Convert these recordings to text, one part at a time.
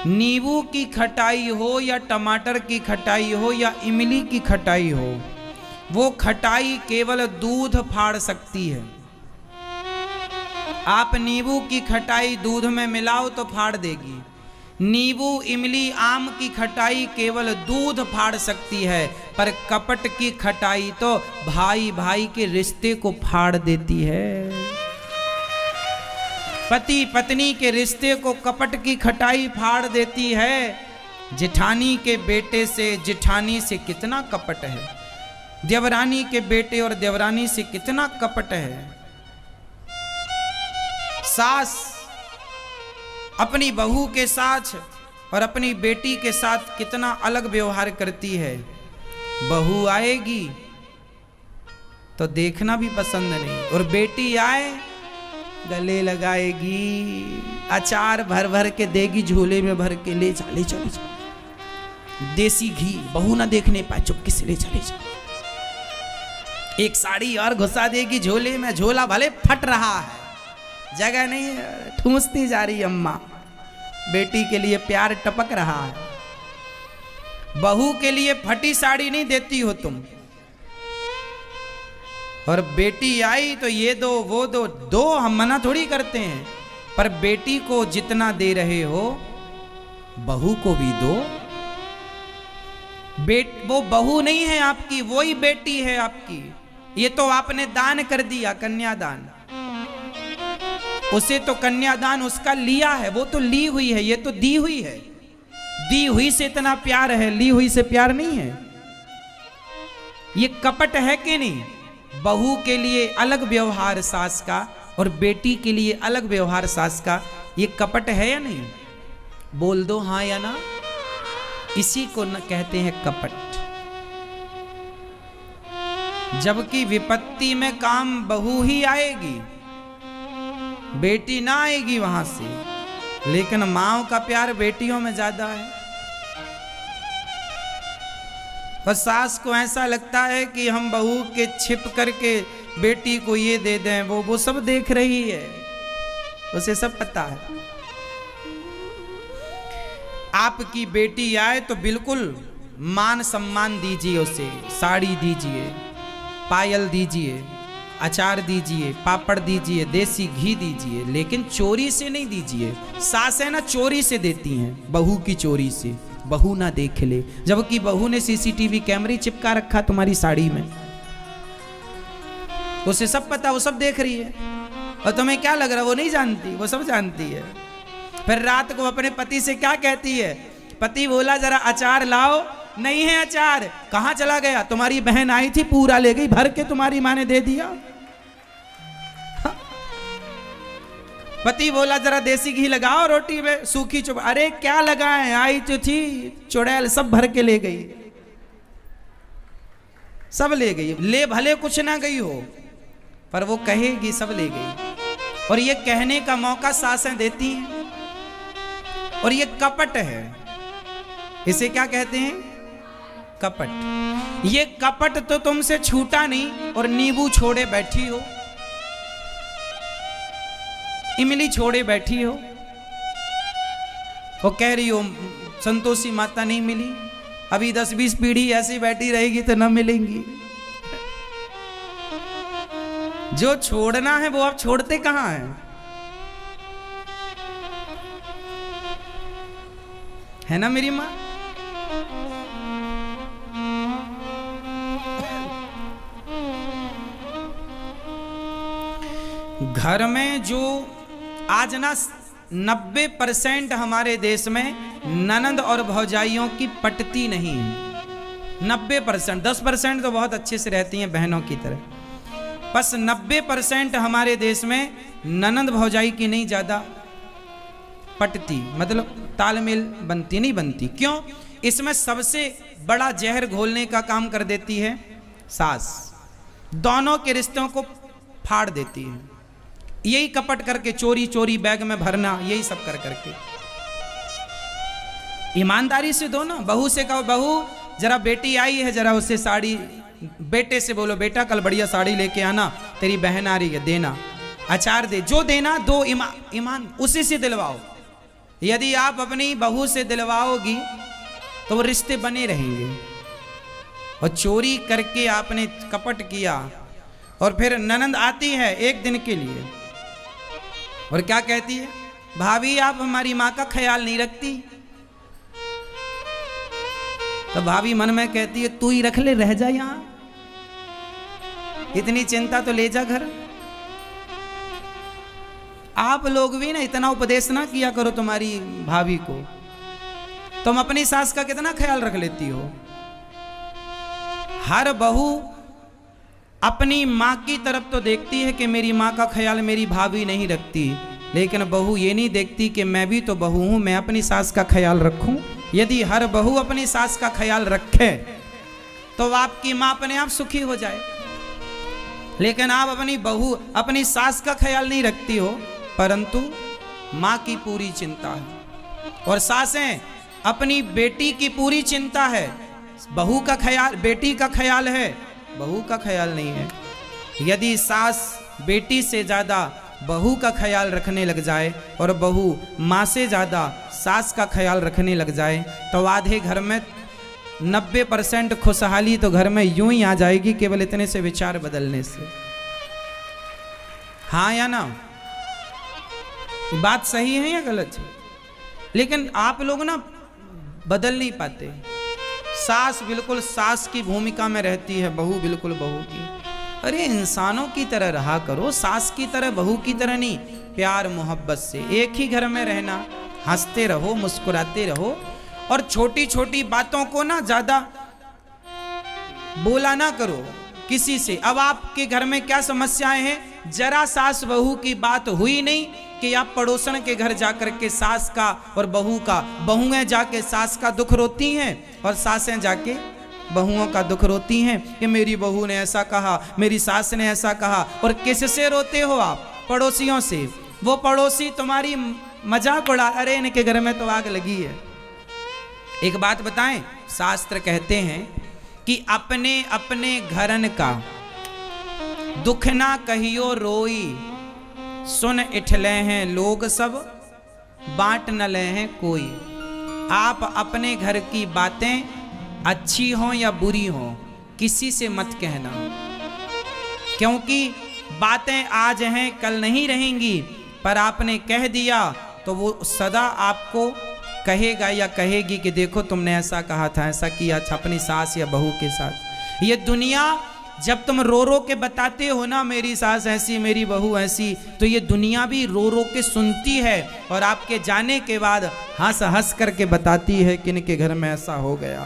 नींबू की खटाई हो या टमाटर की खटाई हो या इमली की खटाई हो, वो खटाई केवल दूध फाड़ सकती है। आप नींबू की खटाई दूध में मिलाओ तो फाड़ देगी। नींबू, इमली, आम की खटाई केवल दूध फाड़ सकती है, पर कपट की खटाई तो भाई भाई के रिश्ते को फाड़ देती है। पति पत्नी के रिश्ते को कपट की खटाई फाड़ देती है। जेठानी के बेटे से जेठानी से कितना कपट है, देवरानी के बेटे और देवरानी से कितना कपट है। सास अपनी बहू के साथ और अपनी बेटी के साथ कितना अलग व्यवहार करती है। बहू आएगी तो देखना भी पसंद नहीं, और बेटी आए गले लगाएगी, अचार भर भर के देगी, झोले में भर के ले चले चले चले। देसी घी बहू ना देखने पाए, चुपके से ले चले चले। एक साड़ी और घुसा देगी झोले में, झोला भले फट रहा है, जगह नहीं है, ठूंसती जा रही अम्मा। बेटी के लिए प्यार टपक रहा है। बहू के लिए फटी साड़ी नहीं देती हो तुम, और बेटी आई तो ये दो वो दो, हम मना थोड़ी करते हैं, पर बेटी को जितना दे रहे हो बहू को भी दो। वो बहू नहीं है आपकी, वो ही बेटी है आपकी। ये तो आपने दान कर दिया, कन्यादान। उसे तो कन्यादान उसका लिया है, वो तो ली हुई है, ये तो दी हुई है। दी हुई से इतना प्यार है, ली हुई से प्यार नहीं है। ये कपट है कि नहीं? बहू के लिए अलग व्यवहार सास का, और बेटी के लिए अलग व्यवहार सास का। ये कपट है या नहीं? बोल दो हाँ या ना। इसी को न कहते हैं कपट। जबकि विपत्ति में काम बहू ही आएगी, बेटी ना आएगी वहां से। लेकिन माँ का प्यार बेटियों में ज्यादा है। और सास को ऐसा लगता है कि हम बहू के छिप करके बेटी को ये दे दें, वो सब देख रही है, उसे सब पता है। आपकी बेटी आए तो बिल्कुल मान सम्मान दीजिए उसे, साड़ी दीजिए, पायल दीजिए, अचार दीजिए, पापड़ दीजिए, देसी घी दीजिए, लेकिन चोरी से नहीं दीजिए। सासें ना चोरी से देती हैं, बहू की चोरी से, बहू ना देख ले। जबकि बहू ने सीसीटीवी कैमरे चिपका रखा तुम्हारी साड़ी में, उसे सब पता, वो सब देख रही है। और तुम्हें क्या लग रहा है वो नहीं जानती? वो सब जानती है। फिर रात को अपने पति से क्या कहती है? पति बोला जरा अचार लाओ, नहीं है अचार। कहां चला गया? तुम्हारी बहन आई थी, पूरा ले गई भर के, तुम्हारी मां ने दे दिया। पति बोला जरा देसी घी लगाओ रोटी में, सूखी चुप, अरे क्या लगाए, आई तो थी चुड़ैल, सब भर के ले गई, सब ले गई। ले भले कुछ ना गई हो, पर वो कहेगी सब ले गई। और ये कहने का मौका सासें देती हैं। और ये कपट है। इसे क्या कहते हैं? कपट। ये कपट तो तुमसे छूटा नहीं, और नींबू छोड़े बैठी हो, इमली छोड़े बैठी हो, वो कह रही हो संतोषी माता नहीं मिली, अभी 10-20 पीढ़ी ऐसी बैठी रहेगी तो न मिलेंगी। जो छोड़ना है वो आप छोड़ते कहां हैं? है ना मेरी मां? घर में जो आज ना 90% हमारे देश में ननंद और भौजाइयों की पटती नहीं है। 90%, 10% तो बहुत अच्छे से रहती हैं बहनों की तरह, बस 90% हमारे देश में ननंद भौजाई की नहीं ज्यादा पटती, मतलब तालमेल बनती नहीं बनती। क्यों? इसमें सबसे बड़ा जहर घोलने का काम कर देती है सास, दोनों के रिश्तों को फाड़ देती है। यही कपट करके, चोरी चोरी बैग में भरना, यही सब कर करके। ईमानदारी से दो ना। बहू से कहो बहू जरा बेटी आई है, जरा उससे साड़ी, बेटे से बोलो बेटा कल बढ़िया साड़ी लेके आना, तेरी बहन आ रही है, देना। अचार दे, जो देना दो, ईमान उसी से दिलवाओ। यदि आप अपनी बहू से दिलवाओगी तो वो रिश्ते बने रहेंगे। और चोरी करके आपने कपट किया और फिर ननंद आती है एक दिन के लिए और क्या कहती है, भाभी आप हमारी माँ का ख्याल नहीं रखती। तो भाभी मन में कहती है तू ही रख ले, रह जा यहां, इतनी चिंता तो ले जा घर। आप लोग भी ना इतना उपदेश ना किया करो तुम्हारी भाभी को। तुम अपनी सास का कितना ख्याल रख लेती हो। हर बहू अपनी माँ की तरफ तो देखती है कि मेरी माँ का ख्याल मेरी भाभी नहीं रखती, लेकिन बहू ये नहीं देखती कि मैं भी तो बहू हूं, मैं अपनी सास का ख्याल रखूं। यदि हर बहू अपनी सास का ख्याल रखे तो आपकी माँ अपने आप सुखी हो जाए। लेकिन आप अपनी बहू अपनी सास का ख्याल नहीं रखती हो, परंतु माँ की पूरी चिंता है। और सासें अपनी बेटी की पूरी चिंता है, बहू का ख्याल, बेटी का ख्याल है, बहू का ख्याल नहीं है। यदि सास बेटी से ज़्यादा बहू का ख्याल रखने लग जाए और बहू माँ से ज़्यादा सास का ख्याल रखने लग जाए तो आधे घर में 90% खुशहाली तो घर में यूं ही आ जाएगी, केवल इतने से विचार बदलने से। हाँ या ना? बात सही है या गलत है? लेकिन आप लोग ना बदल नहीं पाते। सास बिल्कुल सास की भूमिका में रहती है, बहू बिल्कुल बहू की। अरे इंसानों की तरह रहा करो, सास की तरह बहू की तरह नहीं। प्यार मोहब्बत से एक ही घर में रहना, हंसते रहो, मुस्कुराते रहो और छोटी छोटी बातों को ना ज्यादा बोला ना करो किसी से। अब आपके घर में क्या समस्याएं हैं, जरा सास बहू की बात हुई नहीं कि आप पड़ोसन के घर जाकर के सास का और बहू का, बहुएं जाके सास का दुख रोती हैं और सासें जाके बहुओं का दुख रोती हैं कि मेरी बहू ने ऐसा कहा, मेरी सास ने ऐसा कहा। और किससे रोते हो आप? पड़ोसियों से। वो पड़ोसी तुम्हारी मजाक उड़ा, अरे इनके घर में तो आग लगी है। एक बात बताएं, शास्त्र कहते हैं कि अपने अपने घरन का दुख ना कहियो रोई, सुन इठले हैं लोग सब, बांट न ले हैं कोई। आप अपने घर की बातें अच्छी हो या बुरी हो किसी से मत कहना, क्योंकि बातें आज हैं कल नहीं रहेंगी। पर आपने कह दिया तो वो सदा आपको कहेगा या कहेगी कि देखो तुमने ऐसा कहा था, ऐसा किया था अपनी सास या बहू के साथ। ये दुनिया जब तुम रो रो के बताते हो ना मेरी सास ऐसी, मेरी बहू ऐसी, तो ये दुनिया भी रो रो के सुनती है और आपके जाने के बाद हंस हंस करके बताती है कि इनके घर में ऐसा हो गया।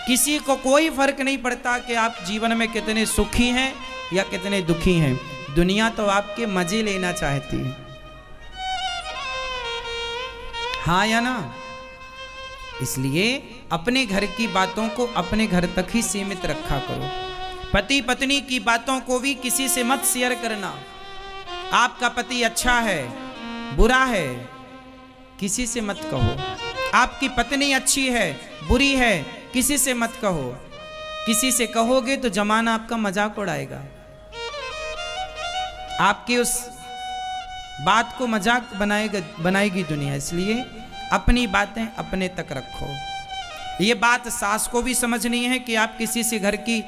किसी को कोई फर्क नहीं पड़ता कि आप जीवन में कितने सुखी हैं या कितने दुखी हैं। दुनिया तो आपके मजे लेना चाहती है। हाँ या ना? इसलिए अपने घर की बातों को अपने घर तक ही सीमित रखा करो। पति पत्नी की बातों को भी किसी से मत शेयर करना। आपका पति अच्छा है, बुरा है, किसी से मत कहो। आपकी पत्नी अच्छी है, बुरी है, किसी से मत कहो। किसी से कहोगे तो जमाना आपका मजाक उड़ाएगा, आपकी उस बात को मजाक बनाएगी दुनिया। इसलिए अपनी बातें अपने तक रखो। ये बात सास को भी समझनी है कि आप किसी से घर की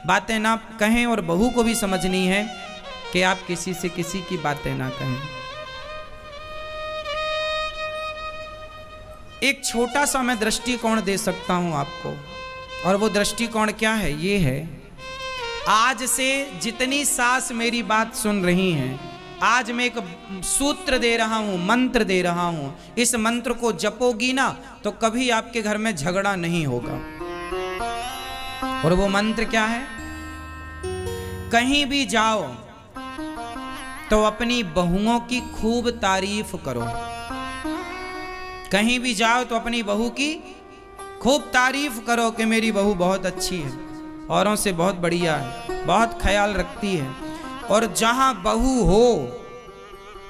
बातें ना कहें, और बहू को भी समझनी है कि आप किसी से किसी की बातें ना कहें। एक छोटा सा मैं दृष्टिकोण दे सकता हूं आपको, और वो दृष्टिकोण क्या है? ये है, आज से जितनी सास मेरी बात सुन रही हैं, आज मैं एक सूत्र दे रहा हूं, मंत्र दे रहा हूं। इस मंत्र को जपोगी ना तो कभी आपके घर में झगड़ा नहीं होगा। और वो मंत्र क्या है? कहीं भी जाओ तो अपनी बहुओं की खूब तारीफ करो। कहीं भी जाओ तो अपनी बहू की खूब तारीफ करो कि मेरी बहू बहुत अच्छी है, औरों से बहुत बढ़िया है, बहुत ख्याल रखती है। और जहां बहू हो,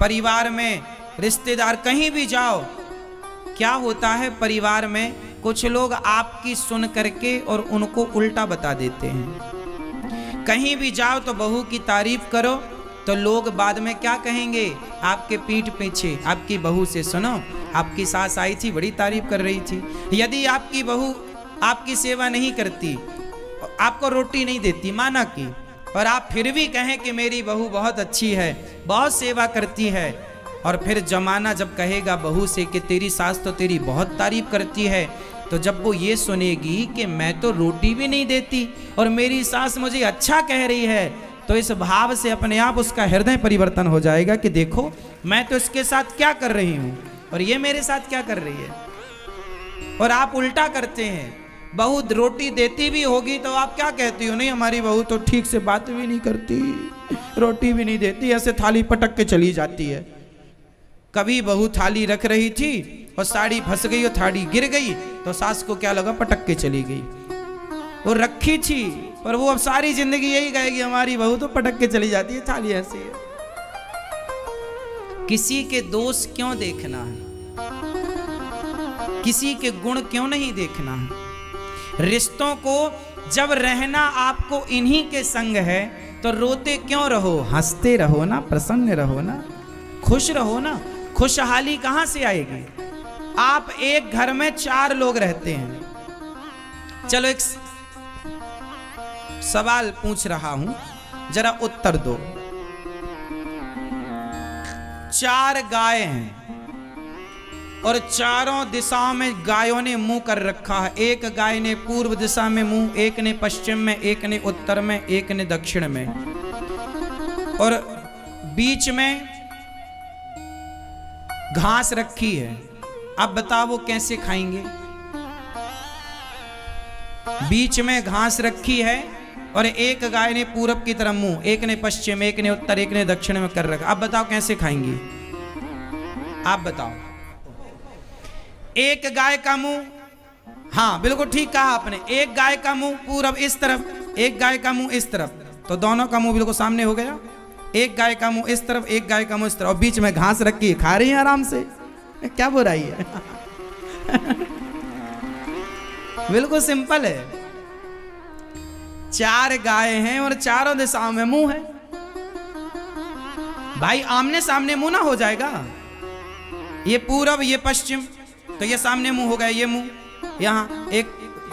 परिवार में, रिश्तेदार, कहीं भी जाओ, क्या होता है परिवार में, कुछ लोग आपकी सुन करके और उनको उल्टा बता देते हैं। कहीं भी जाओ तो बहू की तारीफ करो तो लोग बाद में क्या कहेंगे? आपके पीठ पीछे आपकी बहू से सुनो, आपकी सास आई थी, बड़ी तारीफ कर रही थी। यदि आपकी बहू आपकी सेवा नहीं करती, आपको रोटी नहीं देती माना की, और आप फिर भी कहें कि मेरी बहू बहुत अच्छी है, बहुत सेवा करती है, और फिर जमाना जब कहेगा बहू से कि तेरी सास तो तेरी बहुत तारीफ करती है, तो जब वो ये सुनेगी कि मैं तो रोटी भी नहीं देती और मेरी सास मुझे अच्छा कह रही है, तो इस भाव से अपने आप उसका हृदय परिवर्तन हो जाएगा कि देखो मैं तो इसके साथ क्या कर रही हूँ और ये मेरे साथ क्या कर रही है। और आप उल्टा करते हैं, बहू रोटी देती भी होगी तो आप क्या कहती हो, नहीं हमारी बहू तो ठीक से बात भी नहीं करती, रोटी भी नहीं देती, ऐसे थाली पटक के चली जाती है। कभी बहू थाली रख रही थी और साड़ी फंस गई और थाली गिर गई, तो सास को क्या लगा, पटक के चली गई। वो रखी थी पर वो अब सारी जिंदगी यही कहेगी हमारी बहू तो पटक के चली जाती है, थाली ऐसी है। किसी के दोष क्यों देखना है, किसी के गुण क्यों नहीं देखना है। रिश्तों को जब रहना आपको इन्हीं के संग है तो रोते क्यों रहो, हंसते रहो ना, प्रसन्न रहो ना, खुश रहो ना। खुशहाली कहां से आएगी। आप एक घर में 4 लोग रहते हैं, चलो एक सवाल पूछ रहा हूं, जरा उत्तर दो। 4 गाय हैं और चारों दिशाओं में गायों ने मुंह कर रखा है। एक गाय ने पूर्व दिशा में मुंह, एक ने पश्चिम में, एक ने उत्तर में, एक ने दक्षिण में, और बीच में घास रखी है। अब बताओ वो कैसे खाएंगे। बीच में घास रखी है और एक गाय ने पूरब की तरफ मुंह, एक ने पश्चिम, एक ने उत्तर, एक ने दक्षिण में कर रखा। अब बताओ कैसे खाएंगी, आप बताओ। एक गाय का मुंह, हाँ बिल्कुल ठीक कहा आपने, एक गाय का मुंह पूरब इस तरफ, एक गाय का मुंह इस तरफ, तो दोनों का मुंह बिल्कुल सामने हो गया। एक गाय का मुंह इस तरफ, एक गाय का मुंह इस तरफ, और बीच में घास रखी, खा रही है आराम से, क्या बुराई है। बिल्कुल सिंपल है। 4 गाय हैं और चारों दिशाओं में मुंह है। भाई आमने सामने मुंह ना हो जाएगा, ये पूरब ये पश्चिम, तो ये सामने मुंह हो गया, ये मुंह यहाँ, एक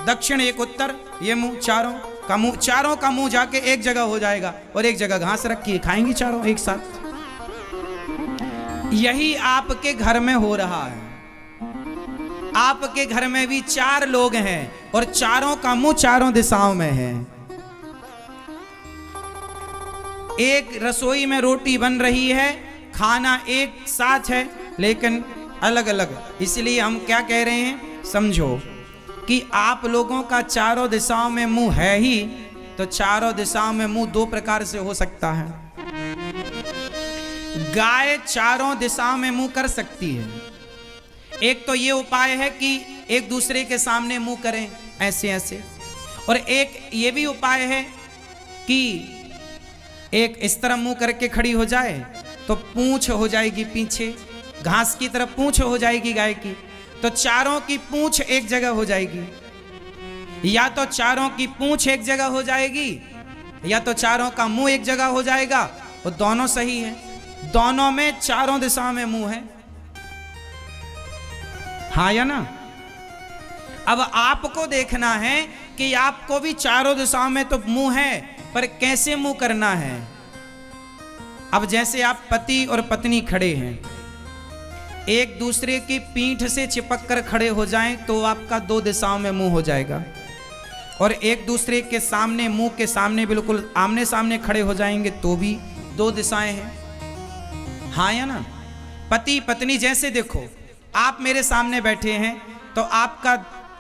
दक्षिण एक उत्तर, ये मुंह, चारों का मुंह जाके एक जगह हो जाएगा और एक जगह घास रखी है, खाएंगी चारों एक साथ। यही आपके घर में हो रहा है। आपके घर में भी 4 लोग हैं और चारों का मुंह चारों दिशाओं में है। एक रसोई में रोटी बन रही है, खाना एक साथ है लेकिन अलग अलग। इसलिए हम क्या कह रहे हैं, समझो कि आप लोगों का चारों दिशाओं में मुंह है ही, तो चारों दिशाओं में मुंह 2 प्रकार से हो सकता है। गाय चारों दिशाओं में मुंह कर सकती है। एक तो ये उपाय है कि एक दूसरे के सामने मुंह करें ऐसे ऐसे, और एक ये भी उपाय है कि एक इस तरह मुंह करके खड़ी हो जाए तो पूंछ हो जाएगी पीछे, घास की तरफ पूंछ हो जाएगी गाय की, तो चारों की पूंछ एक जगह हो जाएगी। या तो चारों की पूंछ एक जगह हो जाएगी या तो चारों का मुंह एक जगह हो जाएगा, वो दोनों सही है। दोनों में चारों दिशाओं में मुंह है, हाँ या ना। अब आपको देखना है कि आपको भी चारों दिशाओं में तो मुंह है, पर कैसे मुंह करना है। अब जैसे आप पति और पत्नी खड़े हैं, एक दूसरे की पीठ से चिपक कर खड़े हो जाएं तो आपका 2 दिशाओं में मुंह हो जाएगा, और एक दूसरे के सामने, मुंह के सामने बिल्कुल आमने सामने खड़े हो जाएंगे तो भी 2 दिशाएं हैं, हाँ या ना। पति पत्नी जैसे देखो, आप मेरे सामने बैठे हैं तो आपका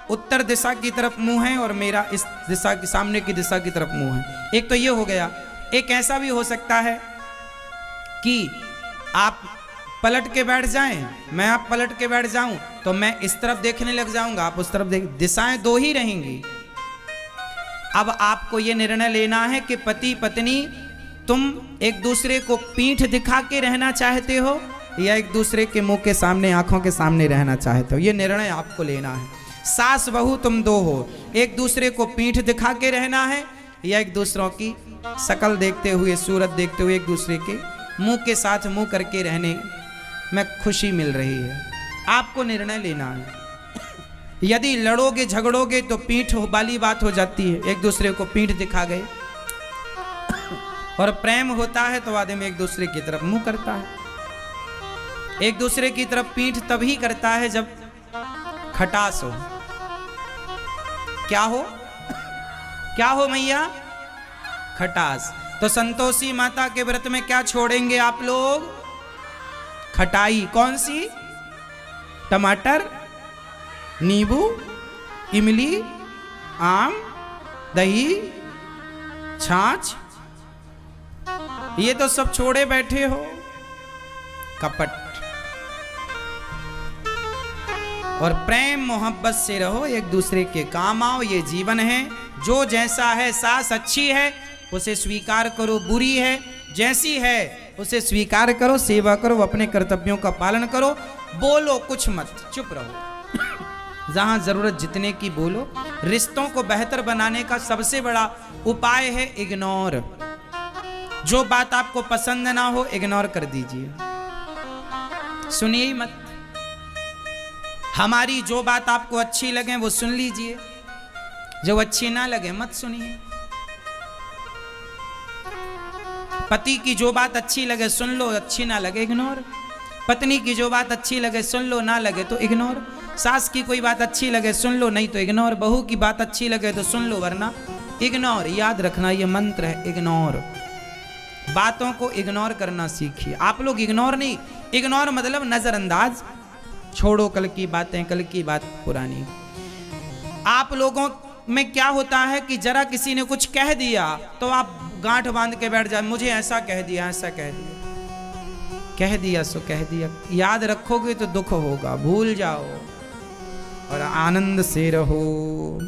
उत्तर दिशा की तरफ मुंह है और मेरा इस दिशा की, सामने की दिशा की तरफ मुंह है। एक तो ये हो गया। एक ऐसा भी हो सकता है कि आप पलट के बैठ जाएं, मैं आप पलट के बैठ जाऊं तो मैं इस तरफ देखने लग जाऊंगा, आप उस तरफ देख, दिशाएं 2 ही रहेंगी। अब आपको ये निर्णय लेना है कि पति पत्नी तुम एक दूसरे को पीठ दिखा के रहना चाहते हो या एक दूसरे के मुंह के सामने, आंखों के सामने रहना चाहते हो, ये निर्णय आपको लेना है। सास बहू तुम 2 हो, एक दूसरे को पीठ दिखा के रहना है या एक दूसरों की शकल देखते हुए, सूरत देखते हुए एक दूसरे के मुंह के साथ मुंह करके रहने में खुशी मिल रही है। आपको निर्णय लेना है। यदि लड़ोगे झगड़ोगे तो पीठ वाली बात हो जाती है, एक दूसरे को पीठ दिखा गए। और प्रेम होता है तो आदमी एक दूसरे की तरफ मुंह करता है। एक दूसरे की तरफ पीठ तभी करता है जब खटास हो। क्या हो? क्या हो मैया? खटास। तो संतोषी माता के व्रत में क्या छोड़ेंगे आप लोग? खटाई। कौन सी? टमाटर, नींबू, इमली, आम, दही, छाछ, ये तो सब छोड़े बैठे हो। कपट। और प्रेम मोहब्बत से रहो, एक दूसरे के काम आओ, ये जीवन है। जो जैसा है, सास अच्छी है उसे स्वीकार करो, बुरी है जैसी है उसे स्वीकार करो, सेवा करो, अपने कर्तव्यों का पालन करो। बोलो कुछ मत, चुप रहो। जहां जरूरत जितने की बोलो। रिश्तों को बेहतर बनाने का सबसे बड़ा उपाय है इग्नोर। जो बात आपको पसंद ना हो इग्नोर कर दीजिए, सुनिए ही मत। हमारी जो बात आपको अच्छी लगे वो सुन लीजिए, जो अच्छी ना लगे मत सुनिए। पति की जो बात अच्छी लगे सुन लो, अच्छी ना लगे इग्नोर। पत्नी की जो बात अच्छी लगे सुन लो, ना लगे तो इग्नोर। सास की कोई बात अच्छी लगे सुन लो, नहीं तो इग्नोर। बहू की बात अच्छी लगे तो सुन लो, वरना इग्नोर। याद रखना ये मंत्र है, इग्नोर। बातों को इग्नोर करना सीखिए। आप लोग इग्नोर नहीं, इग्नोर मतलब नजरअंदाज। छोड़ो कल की बातें, कल की बात पुरानी। आप लोगों में क्या होता है कि जरा किसी ने कुछ कह दिया तो आप गांठ बांध के बैठ जाए, मुझे ऐसा कह दिया, ऐसा कह दिया। कह दिया सो कह दिया। याद रखोगे तो दुख होगा, भूल जाओ और आनंद से रहो।